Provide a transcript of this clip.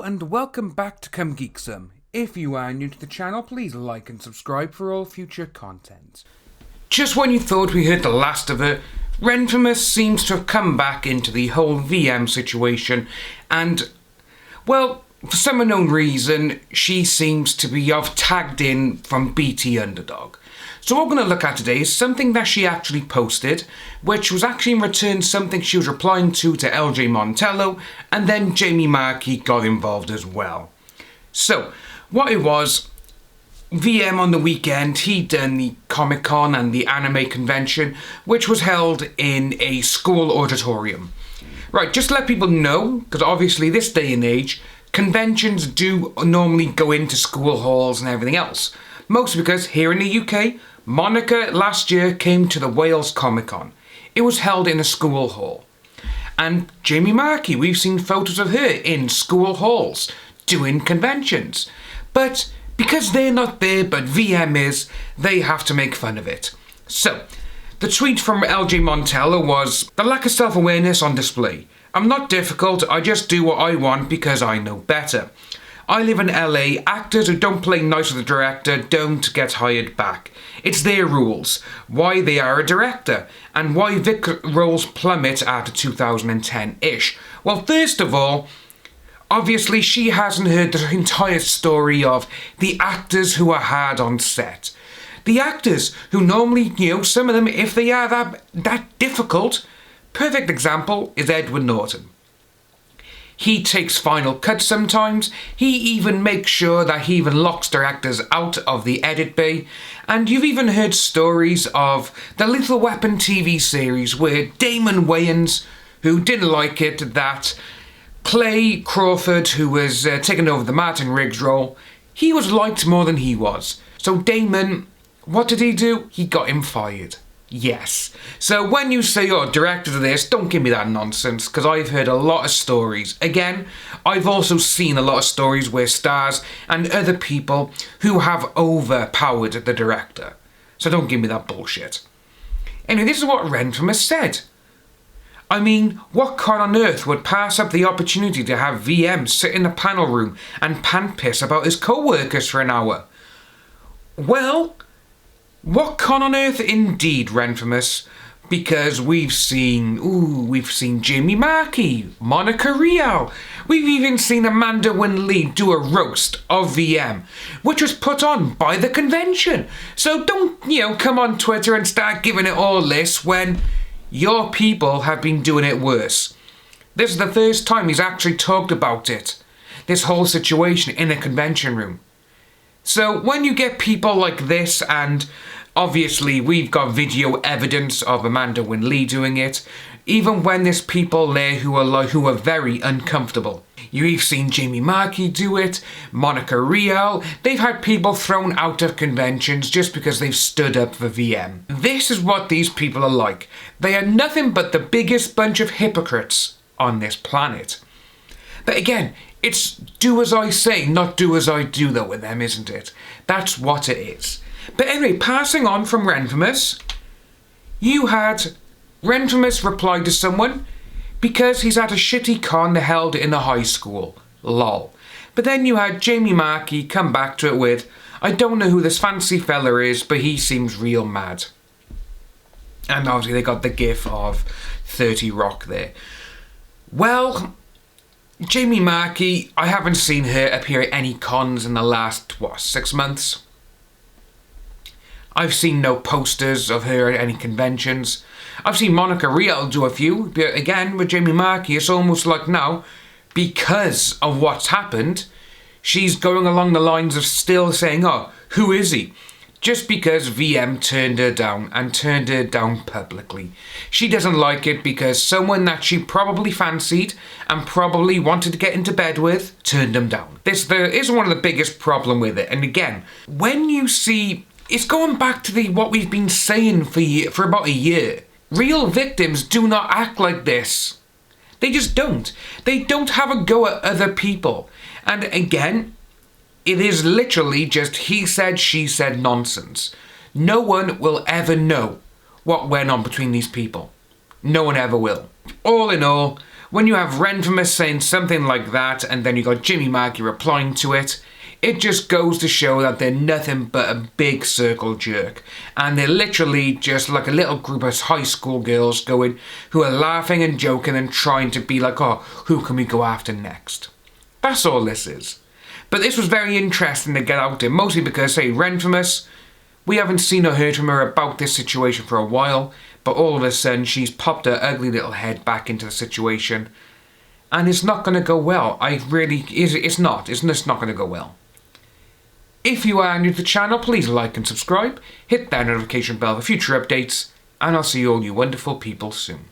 and welcome back to Come Geek Some. If you are new to the channel, please like and subscribe for all future content. Just when you thought we heard the last of her, Renfamous seems to have come back into the whole VM situation and, well, for some unknown reason, she seems to be tagged in from BT Underdog. So what we're going to look at today is something that she actually posted, which was actually in return something she was replying to LJ Montello, and then Jamie Marchi got involved as well. So, what it was, VM on the weekend, he'd done the Comic Con and the anime convention, which was held in a school auditorium. Right, just to let people know, because obviously this day and age, conventions do normally go into school halls and everything else. Mostly because here in the UK, Monica last year came to the Wales Comic Con. It was held in a school hall. And Jamie Marchi, we've seen photos of her in school halls, doing conventions. But because they're not there, but VM is, they have to make fun of it. So, the tweet from LJ Montello was, "The lack of self-awareness on display. I'm not difficult, I just do what I want because I know better. I live in LA, actors who don't play nice with the director don't get hired back. It's their rules, why they are a director, and why Vic roles plummet after 2010-ish. Well, first of all, obviously she hasn't heard the entire story of the actors who are hard on set. The actors who normally, some of them, if they are that difficult, perfect example is Edward Norton. He takes final cuts sometimes, he even makes sure that he even locks directors out of the edit bay, and you've even heard stories of the Lethal Weapon TV series where Damon Wayans, who didn't like it, that Clay Crawford, who was taking over the Martin Riggs role, he was liked more than he was. So Damon, what did he do? He got him fired. Yes. So when you say, directors of this, don't give me that nonsense, because I've heard a lot of stories. Again, I've also seen a lot of stories where stars and other people who have overpowered the director. So don't give me that bullshit. Anyway, this is what Renfamous said. I mean, what con on earth would pass up the opportunity to have VM sit in the panel room and pant piss about his co-workers for an hour? Well, what con on earth indeed, Renfamous? Because we've seen Jamie Marchi, Monica Rial. We've even seen Amanda Winley do a roast of VM, which was put on by the convention. So don't, come on Twitter and start giving it all this when your people have been doing it worse. This is the first time he's actually talked about it. This whole situation in a convention room. So when you get people like this, and obviously we've got video evidence of Amanda Winley doing it, even when there's people there who are very uncomfortable. You've seen Jamie Marchi do it, Monica Rial. They've had people thrown out of conventions just because they've stood up for VM. This is what these people are like. They are nothing but the biggest bunch of hypocrites on this planet. But again, it's do as I say, not do as I do though with them, isn't it? That's what it is. But anyway, passing on from Renfamous, you had Renfamous reply to someone because he's at a shitty con held in a high school. Lol. But then you had Jamie Marchi come back to it with, I don't know who this fancy fella is, but he seems real mad. And obviously they got the gif of 30 Rock there. Well, Jamie Marchi, I haven't seen her appear at any cons in the last, 6 months? I've seen no posters of her at any conventions. I've seen Monica Rial do a few, but again, with Jamie Marchi, it's almost like now, because of what's happened, she's going along the lines of still saying, who is he? Just because VM turned her down, and turned her down publicly. She doesn't like it because someone that she probably fancied and probably wanted to get into bed with turned them down. This is one of the biggest problem with it. And again, when you see, it's going back to what we've been saying for about a year. Real victims do not act like this. They just don't. They don't have a go at other people. And again, it is literally just he said, she said nonsense. No one will ever know what went on between these people. No one ever will. All in all, when you have Renfamous saying something like that and then you got Jamie Marchi replying to it, it just goes to show that they're nothing but a big circle jerk. And they're literally just like a little group of high school girls who are laughing and joking and trying to be like, oh, who can we go after next? That's all this is. But this was very interesting to get out there, mostly because, say, Renfamous, we haven't seen or heard from her about this situation for a while, but all of a sudden she's popped her ugly little head back into the situation. And it's not going to go well. It's not going to go well. If you are new to the channel, please like and subscribe, hit that notification bell for future updates, and I'll see all you wonderful people soon.